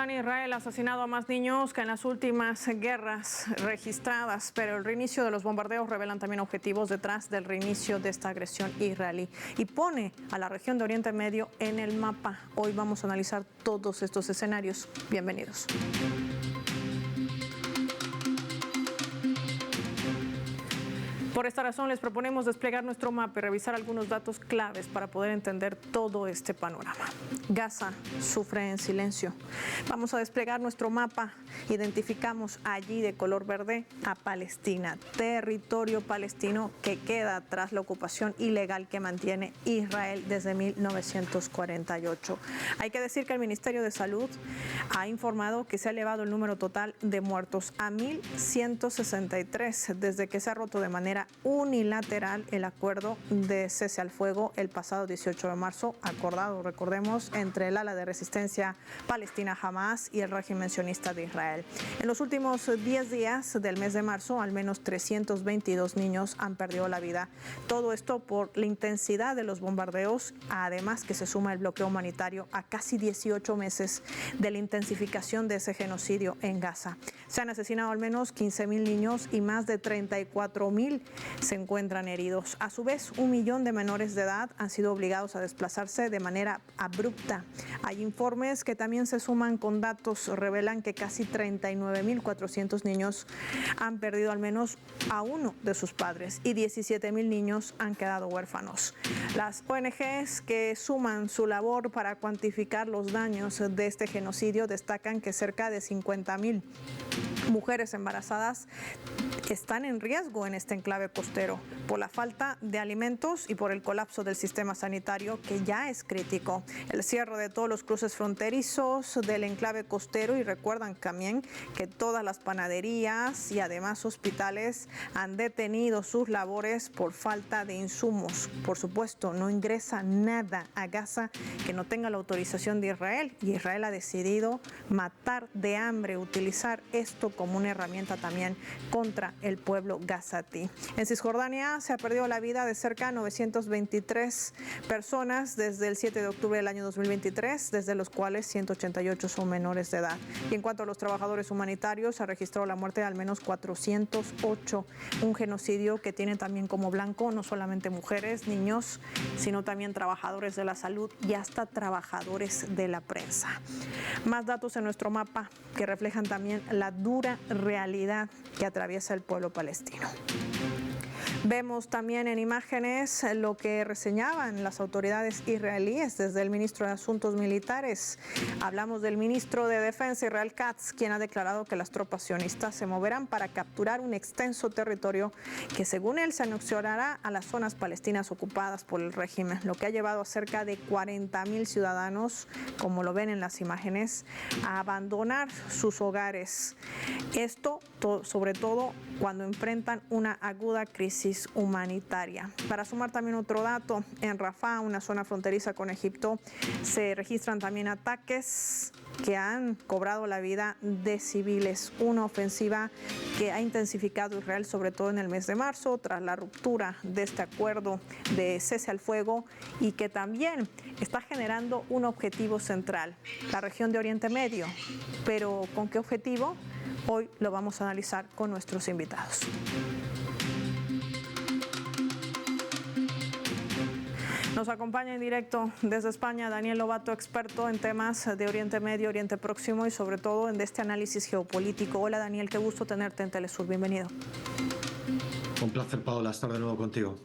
Kazán, Israel ha asesinado a más niños que en las últimas guerras registradas, pero el reinicio de los bombardeos revelan también objetivos detrás del reinicio de esta agresión israelí y pone a la región de Oriente Medio en el mapa. Hoy vamos a analizar todos estos escenarios. Bienvenidos. Por esta razón les proponemos desplegar nuestro mapa y revisar algunos datos claves para poder entender todo este panorama. Gaza sufre en silencio. Vamos a desplegar nuestro mapa. Identificamos allí de color verde a Palestina, territorio palestino que queda tras la ocupación ilegal que mantiene Israel desde 1948. Hay que decir que el Ministerio de Salud ha informado que se ha elevado el número total de muertos a 1.163 desde que se ha roto de manera unilateral el acuerdo de cese al fuego el pasado 18 de marzo, acordado, recordemos, entre el ala de resistencia palestina Hamas y el régimen sionista de Israel. En los últimos 10 días del mes de marzo, al menos 322 niños han perdido la vida. Todo esto por la intensidad de los bombardeos, además que se suma el bloqueo humanitario a casi 18 meses de la intensificación de ese genocidio en Gaza. Se han asesinado al menos 15.000 niños y más de 34.000 se encuentran heridos. A su vez, 1 millón de menores de edad han sido obligados a desplazarse de manera abrupta. Hay informes que también se suman con datos, revelan que casi 39.400 niños han perdido al menos a uno de sus padres y 17.000 niños han quedado huérfanos. Las ONGs que suman su labor para cuantificar los daños de este genocidio destacan que cerca de 50.000 mujeres embarazadas están en riesgo en este enclave costero por la falta de alimentos y por el colapso del sistema sanitario que ya es crítico. El cierre de todos los cruces fronterizos del enclave costero, y recuerdan también que todas las panaderías y además hospitales han detenido sus labores por falta de insumos. Por supuesto, no ingresa nada a Gaza que no tenga la autorización de Israel, y Israel ha decidido matar de hambre, utilizar esto como una herramienta también contra el pueblo gazatí. En Cisjordania se ha perdido la vida de cerca de 923 personas desde el 7 de octubre del año 2023, desde los cuales 188 son menores de edad. Y en cuanto a los trabajadores humanitarios, se ha registrado la muerte de al menos 408, un genocidio que tiene también como blanco no solamente mujeres, niños, sino también trabajadores de la salud y hasta trabajadores de la prensa. Más datos en nuestro mapa que reflejan también la dura realidad que atraviesa el pueblo palestino. Vemos también en imágenes lo que reseñaban las autoridades israelíes desde el ministro de Asuntos Militares. Hablamos del ministro de Defensa, Israel Katz, quien ha declarado que las tropas sionistas se moverán para capturar un extenso territorio que, según él, se anexionará a las zonas palestinas ocupadas por el régimen, lo que ha llevado a cerca de 40.000 ciudadanos, como lo ven en las imágenes, a abandonar sus hogares. Esto, sobre todo, cuando enfrentan una aguda crisis humanitaria. Para sumar también otro dato, en Rafah, una zona fronteriza con Egipto, se registran también ataques que han cobrado la vida de civiles. Una ofensiva que ha intensificado Israel, sobre todo en el mes de marzo, tras la ruptura de este acuerdo de cese al fuego, y que también está generando un objetivo central, la región de Oriente Medio. Pero ¿con qué objetivo? Hoy lo vamos a analizar con nuestros invitados. Nos acompaña en directo desde España Daniel Lobato, experto en temas de Oriente Medio, Oriente Próximo y sobre todo en este análisis geopolítico. Hola Daniel, qué gusto tenerte en Telesur, bienvenido. Un placer, Paola, estar de nuevo contigo.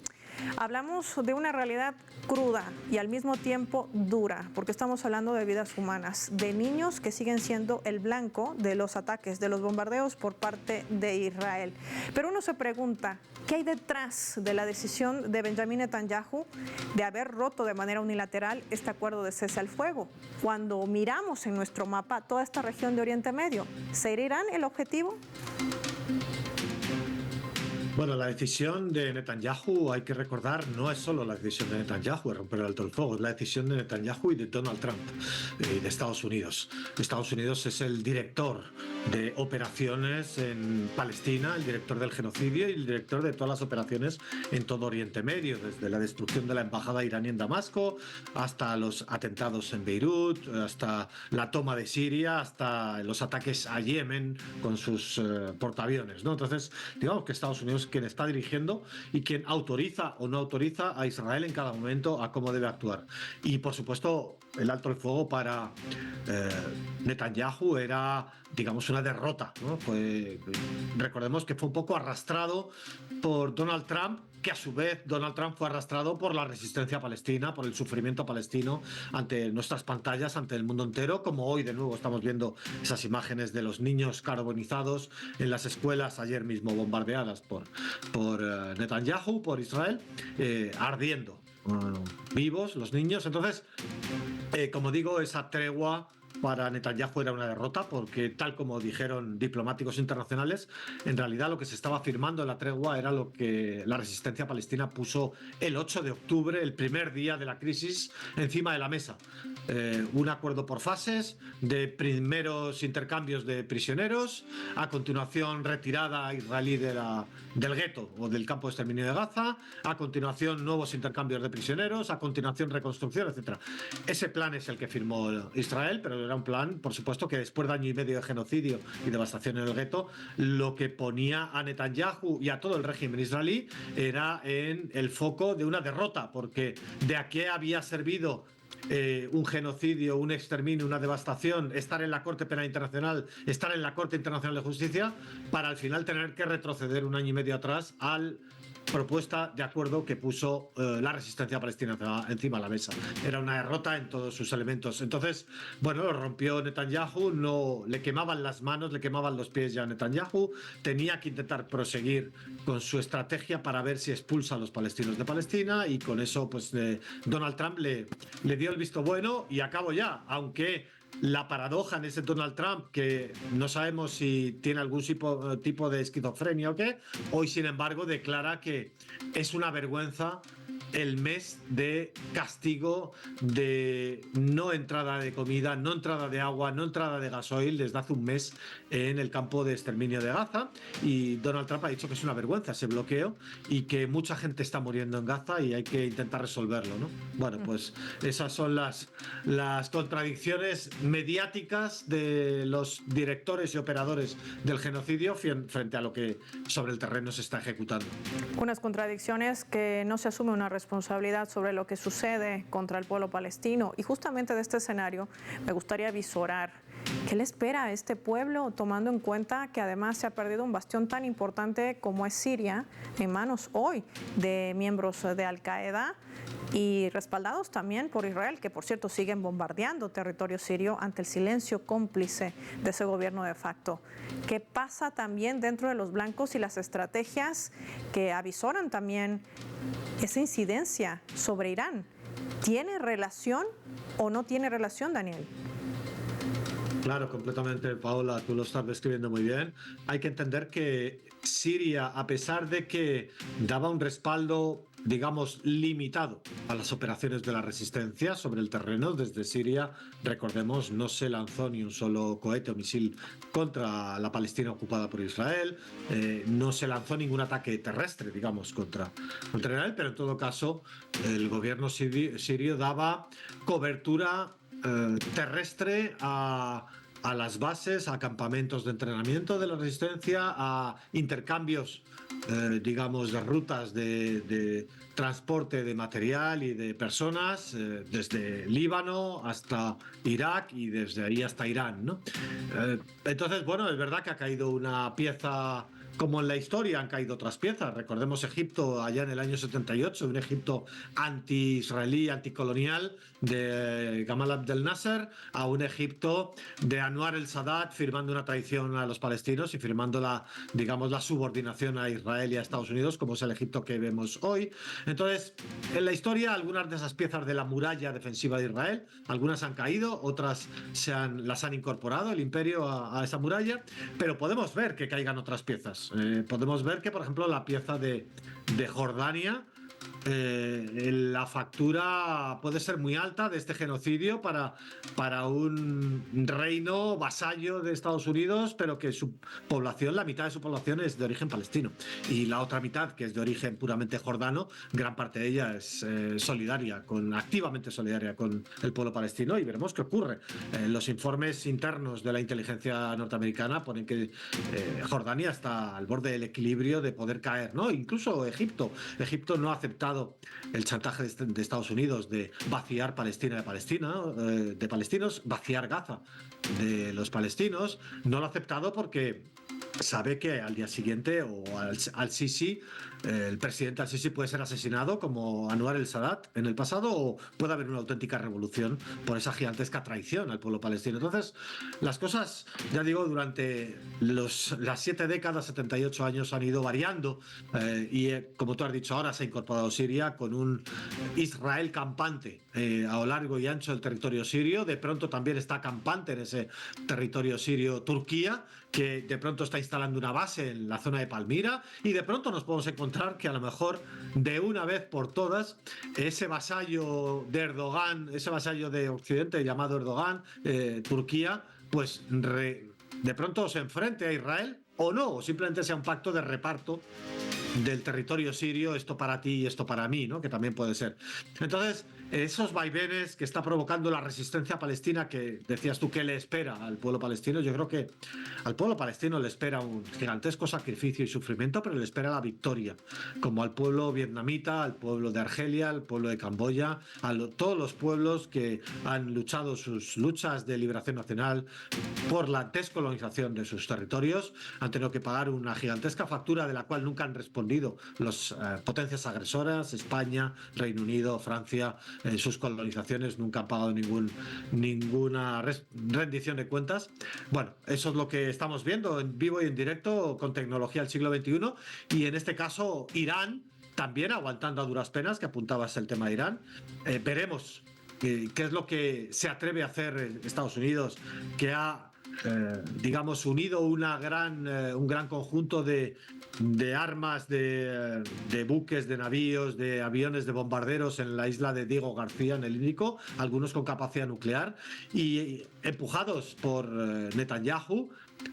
Hablamos de una realidad cruda y al mismo tiempo dura, porque estamos hablando de vidas humanas, de niños que siguen siendo el blanco de los ataques, de los bombardeos por parte de Israel. Pero uno se pregunta, ¿qué hay detrás de la decisión de Benjamín Netanyahu de haber roto de manera unilateral este acuerdo de cese al fuego? Cuando miramos en nuestro mapa toda esta región de Oriente Medio, ¿será Irán el objetivo? Bueno, la decisión de Netanyahu, hay que recordar, no es solo la decisión de Netanyahu de romper el alto el fuego, es la decisión de Netanyahu y de Donald Trump y de Estados Unidos. Estados Unidos es el director de operaciones en Palestina, el director del genocidio y el director de todas las operaciones en todo Oriente Medio, desde la destrucción de la embajada iraní en Damasco hasta los atentados en Beirut, hasta la toma de Siria, hasta los ataques a Yemen con sus portaaviones, ¿no? Entonces, digamos que Estados Unidos es quien está dirigiendo y quien autoriza o no autoriza a Israel en cada momento a cómo debe actuar. Y, por supuesto, el alto el fuego para Netanyahu era, digamos, una derrota, ¿no? Recordemos que fue un poco arrastrado por Donald Trump, que a su vez Donald Trump fue arrastrado por la resistencia palestina, por el sufrimiento palestino ante nuestras pantallas, ante el mundo entero, como hoy de nuevo estamos viendo esas imágenes de los niños carbonizados en las escuelas, ayer mismo bombardeadas por Netanyahu, por Israel, ardiendo, vivos los niños. Entonces, como digo, esa tregua para Netanyahu era una derrota porque, tal como dijeron diplomáticos internacionales, en realidad lo que se estaba firmando en la tregua era lo que la resistencia palestina puso el 8 de octubre, el primer día de la crisis, encima de la mesa. Un acuerdo por fases de primeros intercambios de prisioneros, a continuación retirada israelí del gueto o del campo de exterminio de Gaza, a continuación nuevos intercambios de prisioneros, a continuación reconstrucción, etc. Ese plan es el que firmó Israel, pero era un plan, por supuesto, que después de año y medio de genocidio y devastación en el gueto, lo que ponía a Netanyahu y a todo el régimen israelí era en el foco de una derrota, porque de a qué había servido un genocidio, un exterminio, una devastación, estar en la Corte Penal Internacional, estar en la Corte Internacional de Justicia, para al final tener que retroceder un año y medio atrás al propuesta de acuerdo que puso la resistencia palestina encima de la mesa. Era una derrota en todos sus elementos. Entonces, bueno, lo rompió Netanyahu, no le quemaban las manos, le quemaban los pies ya a Netanyahu, tenía que intentar proseguir con su estrategia para ver si expulsa a los palestinos de Palestina, y con eso pues Donald Trump le dio el visto bueno, y acabo ya, aunque la paradoja en ese Donald Trump, que no sabemos si tiene algún tipo de esquizofrenia o qué, hoy sin embargo declara que es una vergüenza el mes de castigo de no entrada de comida, no entrada de agua, no entrada de gasoil desde hace un mes en el campo de exterminio de Gaza. Y Donald Trump ha dicho que es una vergüenza ese bloqueo y que mucha gente está muriendo en Gaza y hay que intentar resolverlo, ¿no? Bueno, pues esas son las contradicciones mediáticas de los directores y operadores del genocidio frente a lo que sobre el terreno se está ejecutando. Unas contradicciones que no se asume una responsabilidad sobre lo que sucede contra el pueblo palestino. Y justamente de este escenario me gustaría visorar qué le espera a este pueblo, tomando en cuenta que además se ha perdido un bastión tan importante como es Siria en manos hoy de miembros de Al-Qaeda, y respaldados también por Israel, que por cierto siguen bombardeando territorio sirio ante el silencio cómplice de ese gobierno de facto. ¿Qué pasa también dentro de los blancos y las estrategias que avisoran también esa incidencia sobre Irán? ¿Tiene relación o no tiene relación, Daniel? Claro, completamente, Paola, tú lo estás describiendo muy bien. Hay que entender que Siria, a pesar de que daba un respaldo, digamos, limitado a las operaciones de la resistencia sobre el terreno, desde Siria, recordemos, no se lanzó ni un solo cohete o misil contra la Palestina ocupada por Israel, no se lanzó ningún ataque terrestre, digamos, contra Israel, pero en todo caso el gobierno sirio daba cobertura terrestre a las bases, a campamentos de entrenamiento de la resistencia, a intercambios, digamos, de rutas de transporte de material y de personas, desde Líbano hasta Irak y desde ahí hasta Irán, ¿no? Entonces, bueno, es verdad que ha caído una pieza. Como en la historia han caído otras piezas. Recordemos Egipto allá en el año 78, un Egipto anti-israelí, anticolonial de Gamal Abdel Nasser, a un Egipto de Anwar el Sadat firmando una traición a los palestinos y firmando la subordinación a Israel y a Estados Unidos, como es el Egipto que vemos hoy. Entonces, en la historia, algunas de esas piezas de la muralla defensiva de Israel, algunas han caído, otras las han incorporado el imperio a esa muralla, pero podemos ver que caigan otras piezas. cosas. Podemos ver que, por ejemplo, la pieza de Jordania, la factura puede ser muy alta de este genocidio para un reino vasallo de Estados Unidos, pero que su población, la mitad de su población es de origen palestino, y la otra mitad, que es de origen puramente jordano, gran parte de ella es activamente solidaria con el pueblo palestino, y veremos qué ocurre. Los informes internos de la inteligencia norteamericana ponen que Jordania está al borde del equilibrio de poder caer, ¿no? Incluso Egipto no ha aceptado el chantaje de Estados Unidos de vaciar Palestina de palestinos, vaciar Gaza de los palestinos. No lo ha aceptado porque sabe que al día siguiente o al Sisi, el presidente al-Sisi puede ser asesinado como Anwar el-Sadat en el pasado, o puede haber una auténtica revolución por esa gigantesca traición al pueblo palestino. Entonces, las cosas, ya digo, durante las 7 décadas, 78 años, han ido variando, y como tú has dicho, ahora se ha incorporado Siria con un Israel campante a lo largo y ancho del territorio sirio. De pronto también está campante en ese territorio sirio Turquía, que de pronto está instalando una base en la zona de Palmira, y de pronto nos podemos encontrar que a lo mejor de una vez por todas ese vasallo de Erdogan, ese vasallo de Occidente llamado Erdogan, Turquía, pues de pronto se enfrente a Israel, o no, o simplemente sea un pacto de reparto del territorio sirio, esto para ti y esto para mí, ¿no? Que también puede ser. Entonces, esos vaivenes que está provocando la resistencia palestina, que decías tú que le espera al pueblo palestino, yo creo que al pueblo palestino le espera un gigantesco sacrificio y sufrimiento, pero le espera la victoria, como al pueblo vietnamita, al pueblo de Argelia, al pueblo de Camboya, todos los pueblos que han luchado sus luchas de liberación nacional por la descolonización de sus territorios, han tenido que pagar una gigantesca factura de la cual nunca han respondido las potencias agresoras. España, Reino Unido, Francia, en sus colonizaciones nunca han pagado ninguna rendición de cuentas. Bueno, eso es lo que estamos viendo en vivo y en directo con tecnología del siglo XXI, y en este caso Irán también aguantando a duras penas, que apuntabas el tema de Irán. Veremos qué es lo que se atreve a hacer Estados Unidos, que ha digamos unido un gran conjunto de armas, de buques, de navíos, de aviones, de bombarderos en la isla de Diego García, en el Índico, algunos con capacidad nuclear, y empujados por Netanyahu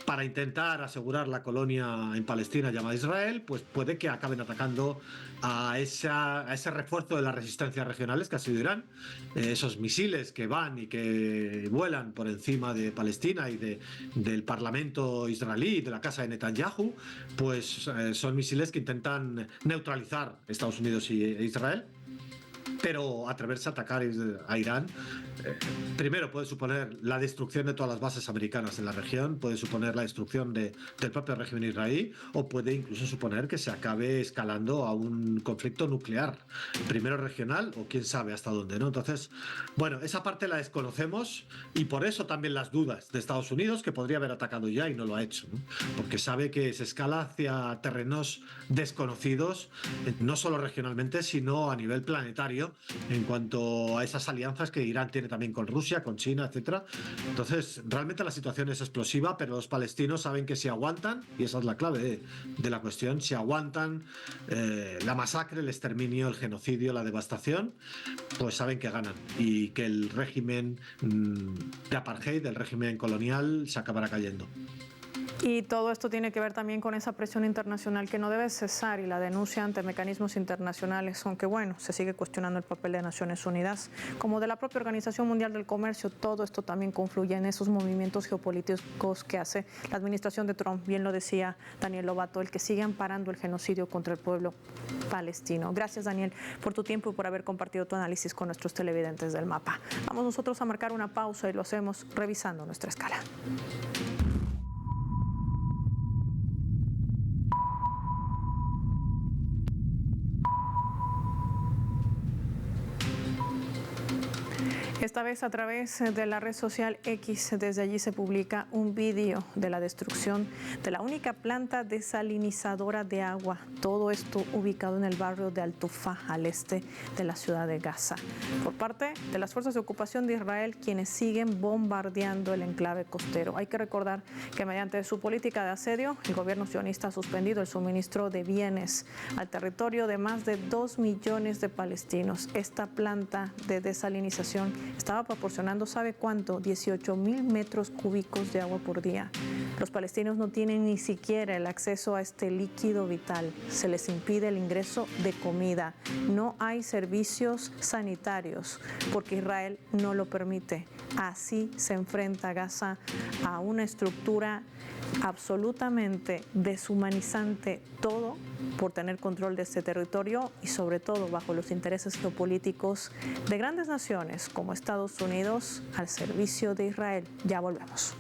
para intentar asegurar la colonia en Palestina llamada Israel, pues puede que acaben atacando a ese refuerzo de las resistencias regionales que ha sido Irán. Esos misiles que van y que vuelan por encima de Palestina y del parlamento israelí, de la casa de Netanyahu, pues son misiles que intentan neutralizar Estados Unidos e Israel. Pero atreverse a atacar a Irán, primero puede suponer la destrucción de todas las bases americanas en la región, puede suponer la destrucción del propio régimen israelí, o puede incluso suponer que se acabe escalando a un conflicto nuclear, primero regional o quién sabe hasta dónde, ¿no? Entonces, bueno, esa parte la desconocemos, y por eso también las dudas de Estados Unidos, que podría haber atacado ya y no lo ha hecho, ¿no? Porque sabe que se escala hacia terrenos desconocidos, no solo regionalmente, sino a nivel planetario, en cuanto a esas alianzas que Irán tiene también con Rusia, con China, etcétera. Entonces, realmente la situación es explosiva, pero los palestinos saben que si aguantan, y esa es la clave de la cuestión, si aguantan la masacre, el exterminio, el genocidio, la devastación, pues saben que ganan, y que el régimen de apartheid, el régimen colonial, se acabará cayendo. Y todo esto tiene que ver también con esa presión internacional que no debe cesar, y la denuncia ante mecanismos internacionales, aunque bueno, se sigue cuestionando el papel de Naciones Unidas, como de la propia Organización Mundial del Comercio. Todo esto también confluye en esos movimientos geopolíticos que hace la administración de Trump, bien lo decía Daniel Lobato, el que sigue amparando el genocidio contra el pueblo palestino. Gracias, Daniel, por tu tiempo y por haber compartido tu análisis con nuestros televidentes del Mapa. Vamos nosotros a marcar una pausa, y lo hacemos revisando nuestra escala. Esta vez a través de la red social X, desde allí se publica un vídeo de la destrucción de la única planta desalinizadora de agua. Todo esto ubicado en el barrio de Al-Tufa, al este de la ciudad de Gaza, por parte de las fuerzas de ocupación de Israel, quienes siguen bombardeando el enclave costero. Hay que recordar que mediante su política de asedio, el gobierno sionista ha suspendido el suministro de bienes al territorio de más de 2 millones de palestinos. Esta planta de desalinización estaba proporcionando, ¿sabe cuánto? 18,000 metros cúbicos de agua por día. Los palestinos no tienen ni siquiera el acceso a este líquido vital. Se les impide el ingreso de comida. No hay servicios sanitarios porque Israel no lo permite. Así se enfrenta Gaza a una estructura absolutamente deshumanizante, todo por tener control de este territorio y sobre todo bajo los intereses geopolíticos de grandes naciones como Estados Unidos al servicio de Israel. Ya volvemos.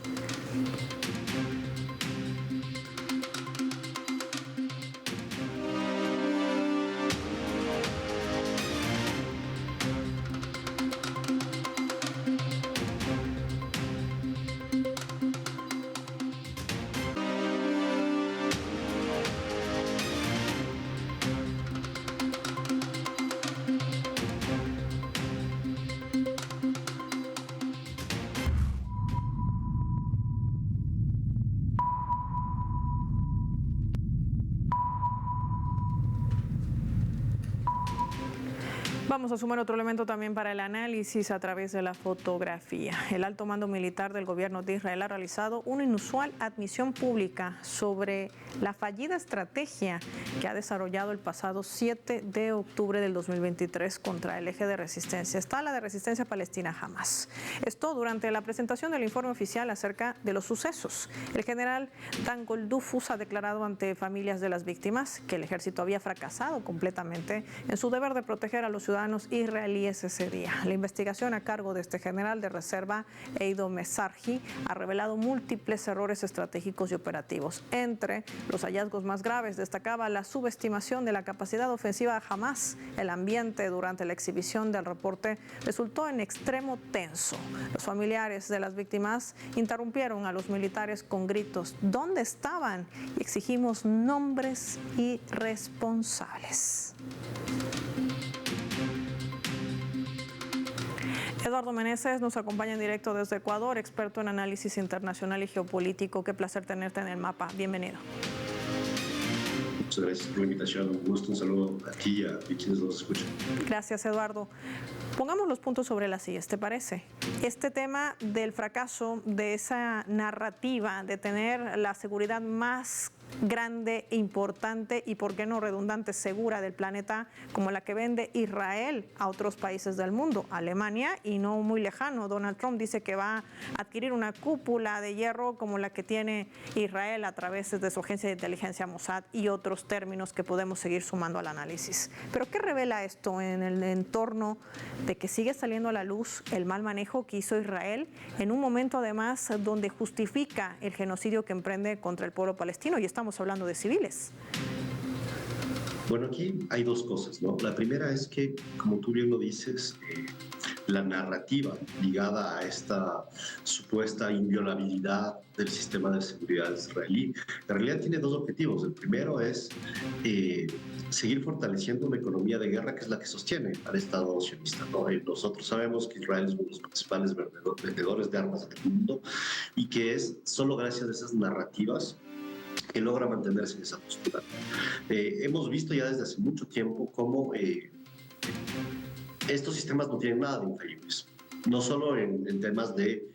Vamos a sumar otro elemento también para el análisis a través de la fotografía. El alto mando militar del gobierno de Israel ha realizado una inusual admisión pública sobre la fallida estrategia que ha desarrollado el pasado 7 de octubre del 2023 contra el eje de resistencia. Está la de resistencia palestina Hamas. Esto durante la presentación del informe oficial acerca de los sucesos. El general Dan Goldufus ha declarado ante familias de las víctimas que el ejército había fracasado completamente en su deber de proteger a los ciudadanos israelíes ese día. La investigación a cargo de este general de reserva, Eido Mesarji, ha revelado múltiples errores estratégicos y operativos. Entre los hallazgos más graves destacaba la subestimación de la capacidad ofensiva de Hamas. El ambiente durante la exhibición del reporte resultó en extremo tenso. Los familiares de las víctimas interrumpieron a los militares con gritos: ¿dónde estaban? Y exigimos nombres y responsables. Eduardo Meneses nos acompaña en directo desde Ecuador, experto en análisis internacional y geopolítico. Qué placer tenerte en el mapa. Bienvenido. Muchas gracias por la invitación. Un gusto, un saludo a ti y a quienes nos escuchan. Gracias, Eduardo. Pongamos los puntos sobre las sillas, ¿te parece? Este tema del fracaso de esa narrativa de tener la seguridad más grande, importante y, por qué no redundante, segura del planeta, como la que vende Israel a otros países del mundo. Alemania, y no muy lejano, Donald Trump dice que va a adquirir una cúpula de hierro como la que tiene Israel a través de su agencia de inteligencia Mossad y otros términos que podemos seguir sumando al análisis. Pero ¿qué revela esto en el entorno de que sigue saliendo a la luz el mal manejo que hizo Israel en un momento además donde justifica el genocidio que emprende contra el pueblo palestino? Y estamos hablando de civiles. Bueno, aquí hay dos cosas, ¿no? La primera es que, como tú bien lo dices, la narrativa ligada a esta supuesta inviolabilidad del sistema de seguridad israelí, en realidad tiene dos objetivos. El primero es seguir fortaleciendo una economía de guerra que es la que sostiene al Estado sionista, ¿no? Nosotros sabemos que Israel es uno de los principales vendedores de armas del mundo y que es solo gracias a esas narrativas que logra mantenerse en esa postura. Hemos visto ya desde hace mucho tiempo cómo estos sistemas no tienen nada de infalibles, no solo en temas de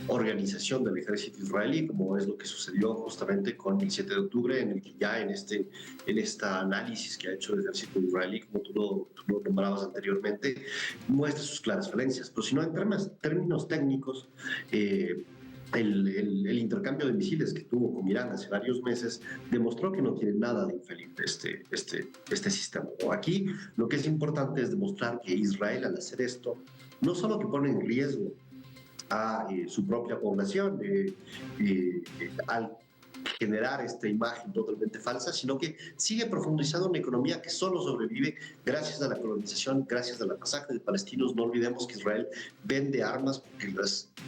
organización del ejército israelí, como es lo que sucedió justamente con el 7 de octubre, en el que ya en este análisis que ha hecho el ejército israelí, como tú lo nombrabas anteriormente, muestra sus claras falencias, pero sino en términos técnicos, el intercambio de misiles que tuvo con Irán hace varios meses demostró que no tiene nada de infalible este sistema. Aquí lo que es importante es demostrar que Israel, al hacer esto, no solo que pone en riesgo a su propia población, al generar esta imagen totalmente falsa, sino que sigue profundizando una economía que solo sobrevive gracias a la colonización, gracias a la masacre de palestinos. No olvidemos que Israel vende armas porque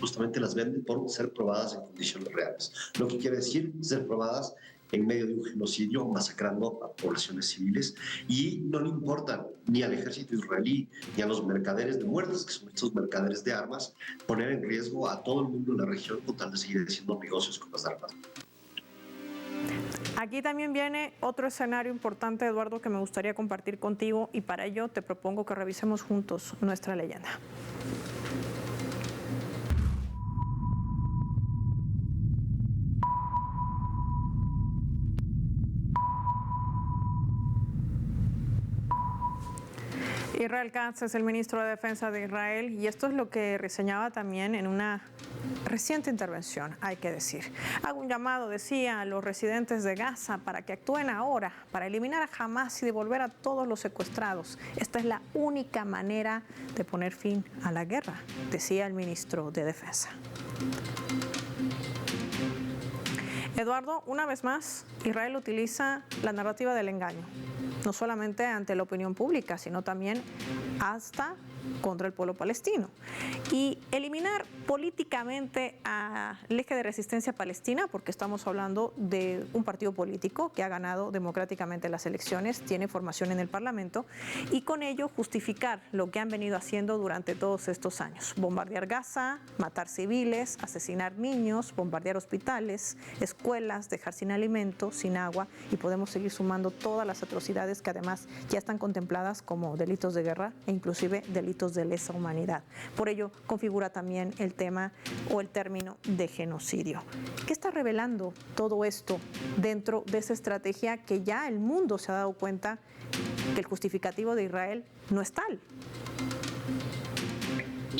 justamente las vende por ser probadas en condiciones reales. Lo que quiere decir ser probadas en medio de un genocidio, masacrando a poblaciones civiles, y no le importan ni al ejército israelí ni a los mercaderes de muertes, que son estos mercaderes de armas, poner en riesgo a todo el mundo en la región con tal de seguir haciendo negocios con las armas. Aquí también viene otro escenario importante, Eduardo, que me gustaría compartir contigo, y para ello te propongo que revisemos juntos nuestra leyenda. Israel Katz es el ministro de Defensa de Israel, y esto es lo que reseñaba también en una reciente intervención, hay que decir. Hago un llamado, decía, a los residentes de Gaza para que actúen ahora, para eliminar a Hamás y devolver a todos los secuestrados. Esta es la única manera de poner fin a la guerra, decía el ministro de Defensa. Eduardo, una vez más, Israel utiliza la narrativa del engaño, no solamente ante la opinión pública, sino también hasta contra el pueblo palestino. Y eliminar políticamente al eje de resistencia palestina, porque estamos hablando de un partido político que ha ganado democráticamente las elecciones, tiene formación en el Parlamento, y con ello justificar lo que han venido haciendo durante todos estos años: bombardear Gaza, matar civiles, asesinar niños, bombardear hospitales, escuelas, dejar sin alimento, sin agua, y podemos seguir sumando todas las atrocidades que además ya están contempladas como delitos de guerra e inclusive delitos de lesa humanidad. Por ello, configura también el tema o el término de genocidio. ¿Qué está revelando todo esto dentro de esa estrategia que ya el mundo se ha dado cuenta que el justificativo de Israel no es tal?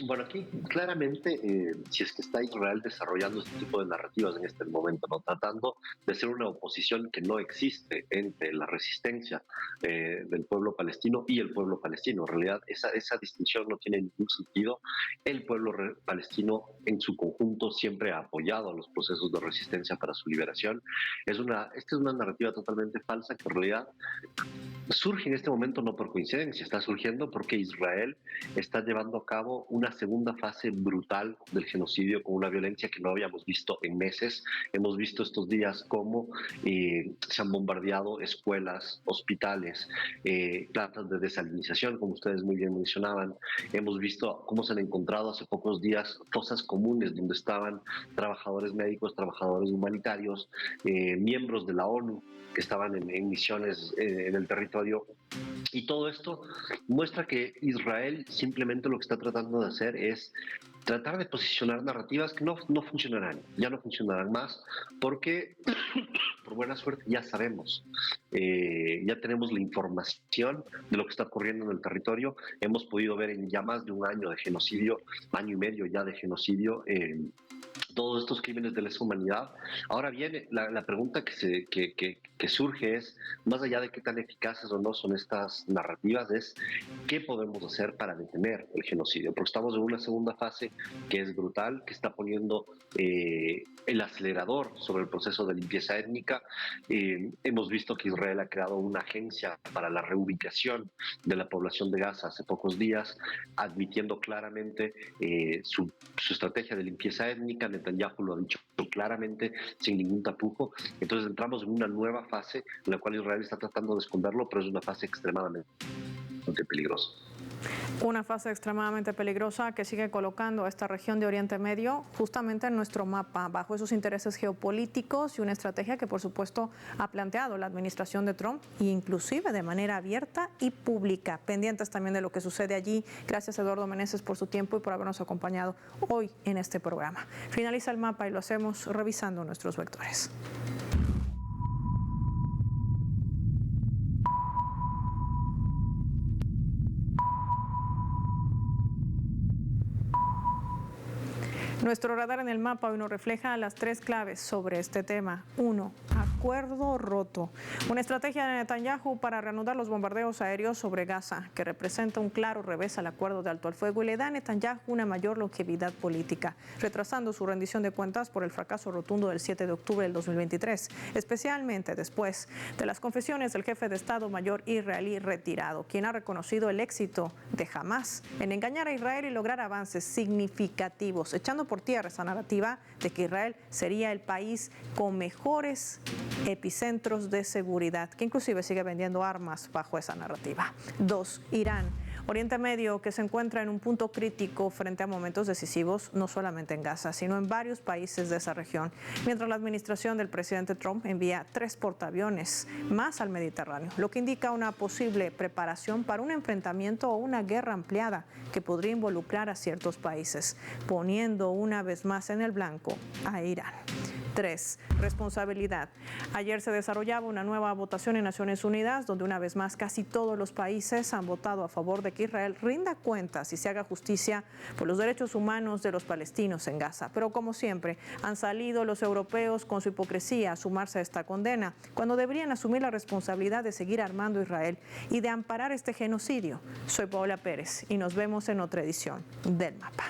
Bueno, aquí claramente, si es que está Israel desarrollando este tipo de narrativas en este momento, ¿no? Tratando de ser una oposición que no existe entre la resistencia del pueblo palestino y el pueblo palestino. En realidad, esa distinción no tiene ningún sentido. El pueblo palestino en su conjunto siempre ha apoyado a los procesos de resistencia para su liberación. Esta es una narrativa totalmente falsa que en realidad surge en este momento no por coincidencia, está surgiendo porque Israel está llevando a cabo una segunda fase brutal del genocidio con una violencia que no habíamos visto en meses. Hemos visto estos días cómo se han bombardeado escuelas, hospitales, plantas de desalinización, como ustedes muy bien mencionaban. Hemos visto cómo se han encontrado hace pocos días fosas comunes donde estaban trabajadores médicos, trabajadores humanitarios, miembros de la ONU que estaban en misiones en el territorio. Y todo esto muestra que Israel simplemente lo que está tratando de hacer es tratar de posicionar narrativas que no funcionarán, ya no funcionarán más, porque por buena suerte ya sabemos, ya tenemos la información de lo que está ocurriendo en el territorio. Hemos podido ver en ya más de un año de genocidio, año y medio ya de genocidio, todos estos crímenes de lesa humanidad. Ahora viene la pregunta que surge es, más allá de qué tan eficaces o no son estas narrativas, es qué podemos hacer para detener el genocidio, porque estamos en una segunda fase que es brutal, que está poniendo el acelerador sobre el proceso de limpieza étnica. Hemos visto que Israel ha creado una agencia para la reubicación de la población de Gaza hace pocos días, admitiendo claramente su estrategia de limpieza étnica. Netanyahu lo ha dicho claramente, sin ningún tapujo. Entonces entramos en una nueva fase en la cual Israel está tratando de esconderlo, pero es una fase extremadamente peligrosa. Una fase extremadamente peligrosa que sigue colocando a esta región de Oriente Medio justamente en nuestro mapa, bajo esos intereses geopolíticos y una estrategia que por supuesto ha planteado la administración de Trump, inclusive de manera abierta y pública. Pendientes también de lo que sucede allí. Gracias, Eduardo Meneses, por su tiempo y por habernos acompañado hoy en este programa. Finaliza el mapa y lo hacemos revisando nuestros vectores. Nuestro radar en el mapa hoy nos refleja las 3 claves sobre este tema. 1. Acuerdo roto. Una estrategia de Netanyahu para reanudar los bombardeos aéreos sobre Gaza, que representa un claro revés al acuerdo de alto al fuego y le da a Netanyahu una mayor longevidad política, retrasando su rendición de cuentas por el fracaso rotundo del 7 de octubre del 2023, especialmente después de las confesiones del jefe de Estado Mayor israelí retirado, quien ha reconocido el éxito de Hamás en engañar a Israel y lograr avances significativos, echando por tierra esa narrativa de que Israel sería el país con mejores epicentros de seguridad, que inclusive sigue vendiendo armas bajo esa narrativa. 2. Irán. Oriente Medio, que se encuentra en un punto crítico frente a momentos decisivos, no solamente en Gaza, sino en varios países de esa región, mientras la administración del presidente Trump envía 3 portaaviones más al Mediterráneo, lo que indica una posible preparación para un enfrentamiento o una guerra ampliada que podría involucrar a ciertos países, poniendo una vez más en el blanco a Irán. 3. Responsabilidad. Ayer se desarrollaba una nueva votación en Naciones Unidas, donde una vez más casi todos los países han votado a favor de que Israel rinda cuentas y se haga justicia por los derechos humanos de los palestinos en Gaza. Pero como siempre, han salido los europeos con su hipocresía a sumarse a esta condena, cuando deberían asumir la responsabilidad de seguir armando Israel y de amparar este genocidio. Soy Paola Pérez y nos vemos en otra edición del Mapa.